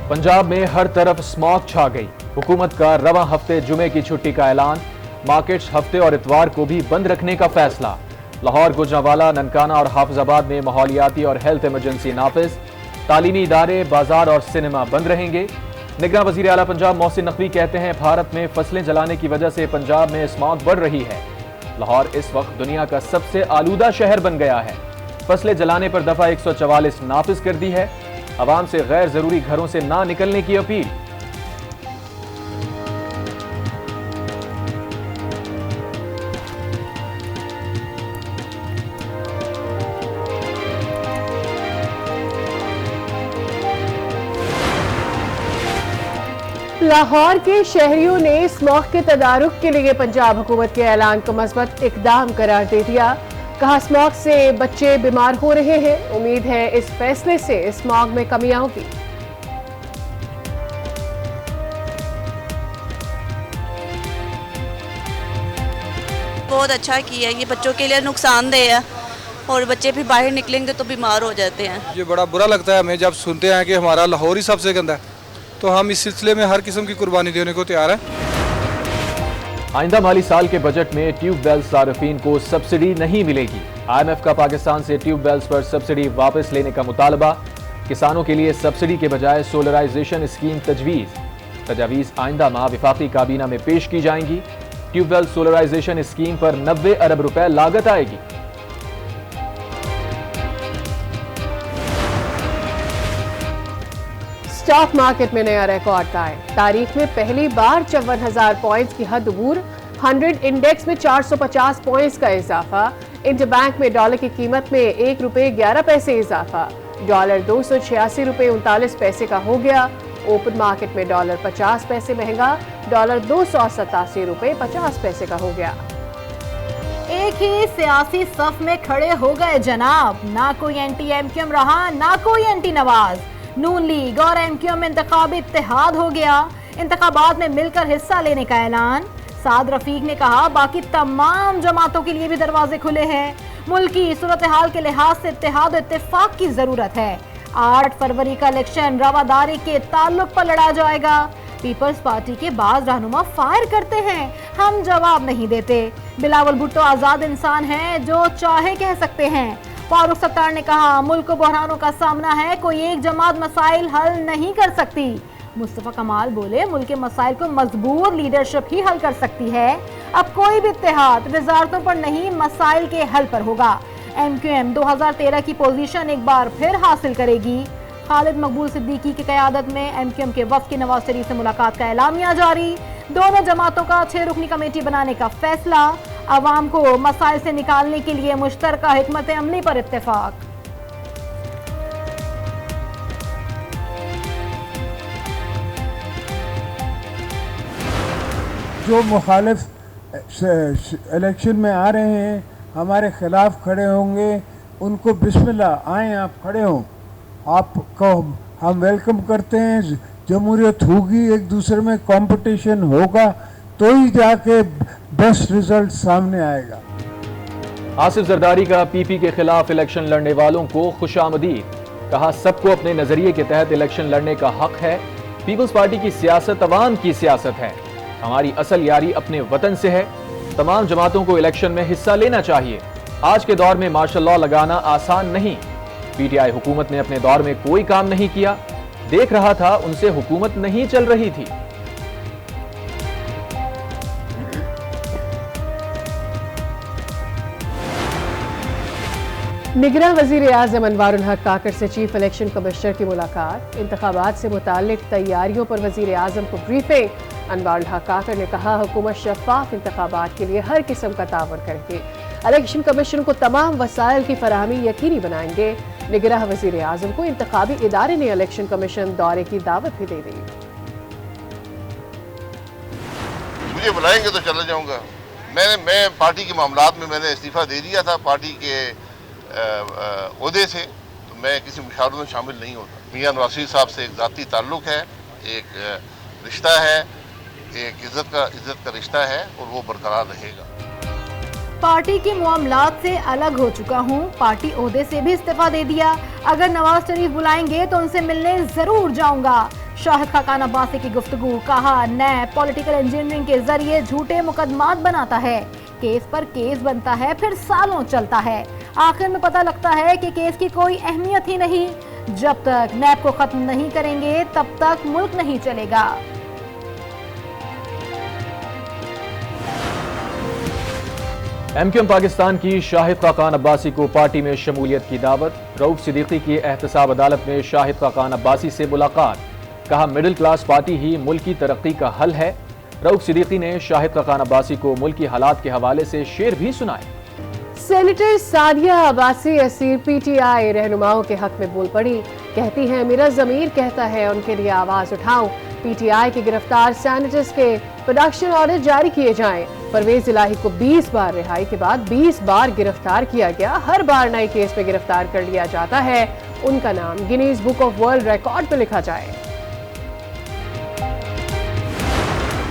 पंजाब में हर तरफ स्मॉग छा गई। हुकूमत का रवां हफ्ते जुमे की छुट्टी का ऐलान। मार्केट्स हफ्ते और इतवार को भी बंद रखने का फैसला। लाहौर, गुजरांवाला, ननकाना और हाफिजाबाद में माहौलियाती और हेल्थ इमरजेंसी नाफिज। तालीमी इदारे, बाजार और सिनेमा बंद रहेंगे। निगरान वजीर आला पंजाब मोहसिन नकवी कहते हैं, भारत में फसलें जलाने की वजह से पंजाब में स्मॉग बढ़ रही है। लाहौर इस वक्त दुनिया का सबसे आलूदा शहर बन गया है। फसलें जलाने पर दफा 144 नाफिज कर दी है। अवाम से गैर जरूरी घरों से ना निकलने की अपील। लाहौर के शहरियों ने स्मॉग के तदारुक के लिए पंजाब हुकूमत के ऐलान को मस्बत इकदाम करार दे दिया। कहा, स्मॉग से बच्चे बीमार हो रहे हैं। उम्मीद है इस फैसले से स्मॉग में कमी आएगी। बहुत अच्छा किया, ये बच्चों के लिए नुकसानदेह है और बच्चे भी बाहर निकलेंगे तो बीमार हो जाते हैं। ये बड़ा बुरा लगता है हमें जब सुनते हैं कि हमारा लाहौर ही सबसे गंदा है, तो हम इस सिलसिले में हर किस्म की कुर्बानी देने को तैयार हैं। आइंदा माली साल के बजट में ट्यूबवेल सार्फिन को सब्सिडी नहीं मिलेगी। IMF का पाकिस्तान से ट्यूबवेल्स पर सब्सिडी वापस लेने का मुतालबा। किसानों के लिए सब्सिडी के बजाय सोलराइजेशन स्कीम तजवीज़ आइंदा माह वफाकी काबीना में पेश की जाएंगी। ट्यूबवेल सोलराइजेशन स्कीम पर 90 अरब रुपए लागत आएगी। स्टॉक मार्केट में नया रिकॉर्ड कायम। तारीख में पहली बार 54,000 पॉइंट्स की हद अबूर। 100 इंडेक्स में 450 पॉइंट्स का इजाफा। इंटरबैंक में डॉलर की कीमत में 1 रुपये 11 पैसे इजाफा। डॉलर 286 रुपये 39 पैसे का हो गया। ओपन मार्केट में डॉलर 50 पैसे महंगा। डॉलर 287 रुपये 50 पैसे का हो गया। एक ही सियासी सफ में खड़े हो गए जनाब। ना कोई एंटी एमक्यूएम रहा, ना कोई एंटी नवाज। नून लीग और एमक्यूएम में इंतखाबी इत्तेहाद हो गया। इंतखाबात में मिलकर हिस्सा लेने का ऐलान। साद रफीक ने कहा, बाकी तमाम जमातों के लिए भी दरवाजे खुले हैं। मुल्क की सूरत हाल के लिहाज से इत्तेहाद और इत्तेफाक की जरूरत है। 8 फरवरी का इलेक्शन रवादारी के ताल्लुक पर लड़ा जाएगा। पीपल्स पार्टी के बाज रहनुमा फायर करते हैं, हम जवाब नहीं देते। बिलावल भुट्टो आजाद इंसान हैं, जो चाहे कह सकते हैं। फारूक सत्तार ने कहा, मुल्क को बहरानों का सामना है, कोई एक जमात मसाइल हल नहीं कर सकती। मुस्तफा कमाल बोले, मुल्क के मसाइल को मजबूत लीडरशिप ही हल कर सकती है। अब कोई भी इत्तेहाद वजारतों पर नहीं, मसाइल के हल पर होगा। एमक्यूएम 2013 की पोजीशन एक बार फिर हासिल करेगी। खालिद मकबूल सिद्दीकी की क़यादत में एमक्यूएम के वफ़द की नवाज शरीफ से मुलाकात का एलामिया जारी। दोनों जमातों का 6 रुकनी कमेटी बनाने का फैसला। अवाम को मसाइल से निकालने के लिए मुश्तरका हिकमत अमली पर इत्तेफाक। जो मुखालिफ इलेक्शन में आ रहे हैं, हमारे खिलाफ खड़े होंगे, उनको बिस्मिल्लाह, आए आप खड़े हों, आपको हम वेलकम करते हैं। जमहूरियत होगी, एक दूसरे में कंपटीशन होगा, तो ही जाके बेस्ट रिजल्ट सामने आएगा। आसिफ जरदारी का पीपी के खिलाफ इलेक्शन लड़ने वालों को खुशामदीद। कहा, सबको अपने नजरिए के तहत इलेक्शन लड़ने का हक है। पीपल्स पार्टी की सियासत अवाम की सियासत है। हमारी असल यारी अपने वतन से है। तमाम जमातों को इलेक्शन में हिस्सा लेना चाहिए। आज के दौर में मार्शल लॉ लगाना आसान नहीं। पीटीआई हुकूमत ने अपने दौर में कोई काम नहीं किया। देख रहा था, उनसे हुकूमत नहीं चल रही थी। निगरान वजीर आज़म अनवारुल हक काकर से चीफ इलेक्शन कमिश्नर की मुलाकात। इंतखाबात से मुताल्लिक तैयारियों पर वजीर आज़म को ब्रीफिंग। अनवारुल हक काकर ने कहा, हुकूमत शफाफ इंतखाबात के लिए हर किस्म का तावन करेंगे। इलेक्शन कमीशन को तमाम वसाइल की फराहमी यकीनी बनाएंगे। निगरान वजीर आज़म को इंतखाबी इदारे ने इलेक्शन कमीशन दौरे की दावत भी दे दी। मुझे बुलाएंगे तो चला जाऊंगा। मैं पार्टी के मामलात में मैंने इस्तीफा दे दिया था पार्टी के ओहदे से, तो मैं किसी मुशावरत में शामिल नहीं होता। मियां नवाज शरीफ साहब से एक ज़ाती ताल्लुक़ है, एक रिश्ता है, एक इज्जत का रिश्ता है और वो बरकरार रहेगा। पार्टी के मामलात से अलग हो चुका हूँ, पार्टी ओहदे से भी इस्तीफा दे दिया। अगर नवाज शरीफ बुलाएंगे तो उनसे मिलने जरूर जाऊंगा। शाहिद खाकान अब्बासी की गुफ्तगू, कहा नैब पॉलिटिकल इंजीनियरिंग के जरिए झूठे मुकदमात बनाता है, केस पर केस बनता है, फिर सालों चलता है, आखिर में पता लगता है कि केस की कोई अहमियत ही नहीं। जब तक नैब को खत्म नहीं करेंगे तब तक मुल्क नहीं चलेगा। एमक्यूएम पाकिस्तान की शाहिद खाकान अब्बासी को पार्टी में शमूलियत की दावत। रऊफ सिद्दीकी की एहतसाब अदालत में शाहिद खाकान अब्बासी से मुलाकात, कहा मिडिल क्लास पार्टी ही मुल्क की तरक्की का हल है। रऊफ सिद्दीकी ने शाहिद खाकान अब्बासी को मुल्की हालात के हवाले से शेर भी सुनाए। सेनेटर सादिया अब्बासी असीर पीटीआई रहनुमाओं के हक में बोल पड़ी, कहती हैं मेरा ज़मीर कहता है उनके लिए आवाज उठाऊं। पीटीआई के गिरफ्तार सेनेटर्स के प्रोडक्शन ऑर्डर जारी किए जाएं। परवेज इलाही को 20 बार रिहाई के बाद 20 बार गिरफ्तार किया गया, हर बार नए केस पे गिरफ्तार कर लिया जाता है। उनका नाम Guinness book of world record पे लिखा जाए।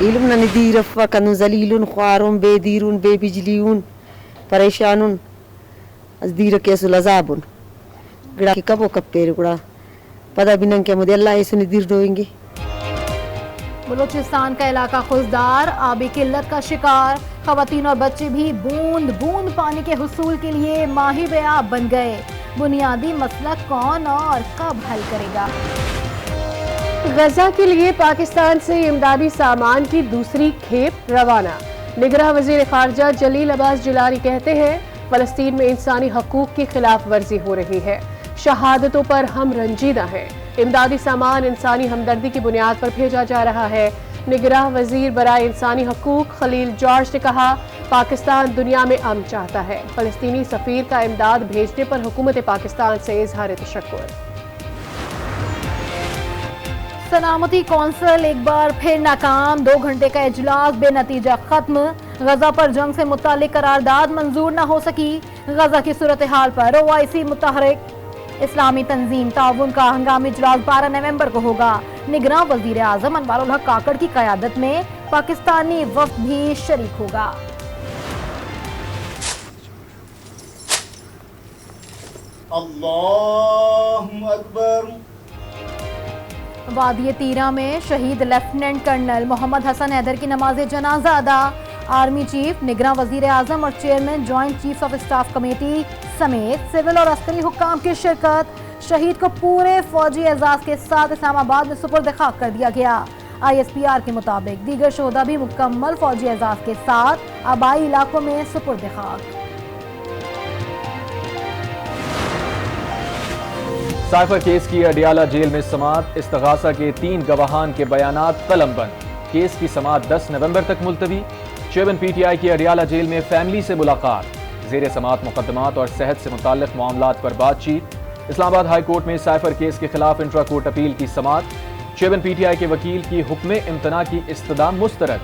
इल्म नदीर फकन जलीलुन ख्वारुन बेदीरुन बेबिजलीउन परेशानुन अज़दीर केसुल अज़ाबुन गड़ा की कबो कप्पेर गुड़ा पदा बिनंग के मुदे अल्लाह ऐसे नदीर दोएंगे। बलूचिस्तान का इलाका खुशदार, आबी किल्लत का शिकार, खवातीन और बच्चे भी बूंद बूंद पानी के हुसूल के लिए माही बेआब बन गए। बुनियादी मसला कौन और कब हल करेगा? गजा के लिए पाकिस्तान से इमदादी सामान की दूसरी खेप रवाना। निगरान वजीर खारजा जलील अब्बास जिलानी कहते हैं फलस्तीन में इंसानी हकूक की खिलाफ वर्जी हो रही है, शहादतों पर हम रंजीदा हैं। इमदादी सामान इंसानी हमदर्दी की बुनियाद पर भेजा जा रहा है। निगरान वजीर बराए इंसानी हकूक खलील जॉर्ज ने कहा पाकिस्तान दुनिया में अमन चाहता है। फलस्तीनी सफीर का इमदाद भेजने पर हुकूमत पाकिस्तान से इजहार तशक्कुर। सलामती कौंसिल एक बार फिर नाकाम, 2 घंटे का इजलास बेनतीजा खत्म। गजा पर जंग से मुतालिक करारदाद मंजूर न हो सकी। गजा की सूरत हाल पर ओआईसी मुतहरिक। इस्लामी तंजीम ताउन का हंगामी इजलास 12 नवंबर को होगा। निगरान वजीर आजम अनवारुल हक काकड़ की क़यादत में पाकिस्तानी वफ्द भी शरीक होगा। अल्लाहु अकबर। वादिये तीरा में शहीद लेफ्टिनेंट कर्नल मोहम्मद हसन हैदर की नमाज जनाजा अदा। आर्मी चीफ, निगरान वजीर आजम और chairman joint chief of staff committee समेत सिविल और अस्करी हुक्काम की शिरकत। शहीद को पूरे फौजी एजाज के साथ इस्लामाबाद में सुपुर्द खाक कर दिया गया। ISPR के मुताबिक दीगर शोहदा भी मुकम्मल फौजी एजाज के साथ आबाई इलाकों में सुपुर्द खाक। साइफर केस की अडियाला जेल में समाअत, इस्तगासा के 3 गवाहान के बयानात कलमबंद। केस की समाअत 10 नवंबर तक मुलतवी। चेयरमैन PTI की अडियाला जेल में फैमिली से मुलाकात, ज़ेर समाअत मुकदमात और सेहत से मुताल्लिक मामलात पर बातचीत। इस्लामाबाद हाई कोर्ट में साइफर केस के खिलाफ इंट्रा कोर्ट अपील की समाअत। चेयरमैन PTI के वकील की हुक्म इम्तना की इस्तदाम मुस्तरद।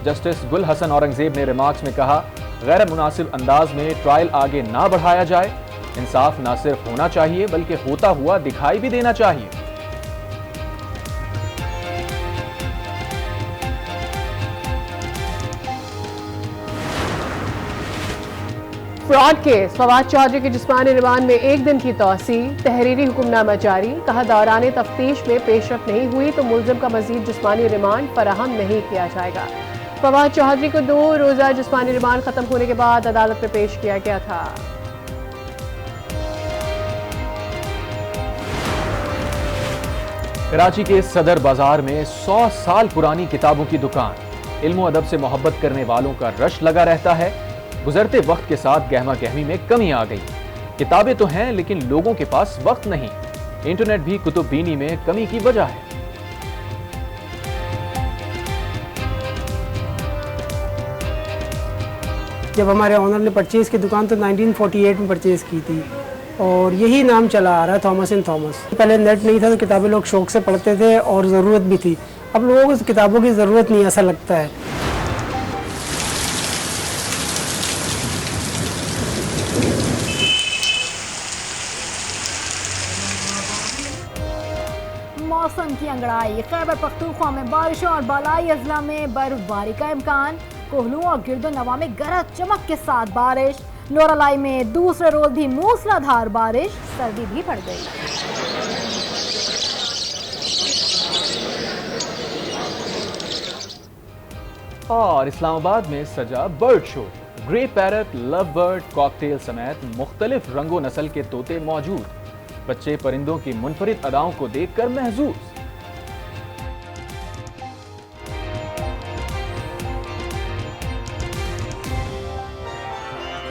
जस्टिस गुल हसन औरंगजेब ने रिमार्क्स में कहा गैर मुनासिब अंदाज में ट्रायल आगे ना बढ़ाया जाए। इंसाफ ना सिर्फ होना चाहिए बल्कि होता हुआ दिखाई भी देना चाहिए। फ्रॉड केस, फवाद चौधरी के जिस्मानी रिमांड में 1 दिन की तौसी। तहरीरी हुक्मनामा जारी, कहा दौरान तफ्तीश में पेशरफ नहीं हुई तो मुलजिम का मजीद जिस्मानी रिमांड फराहम नहीं किया जाएगा। फवाद चौधरी को 2 रोजा जिस्मानी रिमांड खत्म होने के बाद अदालत में पेश किया गया था। कराची के सदर बाजार में 100 साल पुरानी किताबों की दुकान। इल्म अदब से मोहब्बत करने वालों का रश लगा रहता है। गुजरते वक्त के साथ गहमा गहमी में कमी आ गई। किताबें तो हैं लेकिन लोगों के पास वक्त नहीं। इंटरनेट भी कुतुब बीनी में कमी की वजह है। जब हमारे ऑनर ने परचेज़ की दुकान तो 1948 में परचेज़ की थी और यही नाम चला आ रहा है थॉमस एंड थॉमस। पहले नेट नहीं था तो किताबें लोग शौक से पढ़ते थे और ज़रूरत भी थी। अब लोगों को किताबों की ज़रूरत नहीं, ऐसा लगता है। मौसम की अंगड़ाई, खैबर पख्तूनख्वा में बारिशों और बालाई अजला में बर्फबारी का इम्कान। कोहलू और गिरदो नवा में गरज चमक के साथ बारिश। लोरालाई में दूसरे रोज भी मूसलाधार बारिश, सर्दी भी बढ़ गई। और इस्लामाबाद में सजा bird show. Grey parrot, love bird, cocktail समेत मुख्तलिफ रंगो नस्ल के तोते मौजूद। बच्चे परिंदों की मुनफरिद अदाओं को देखकर महजूज।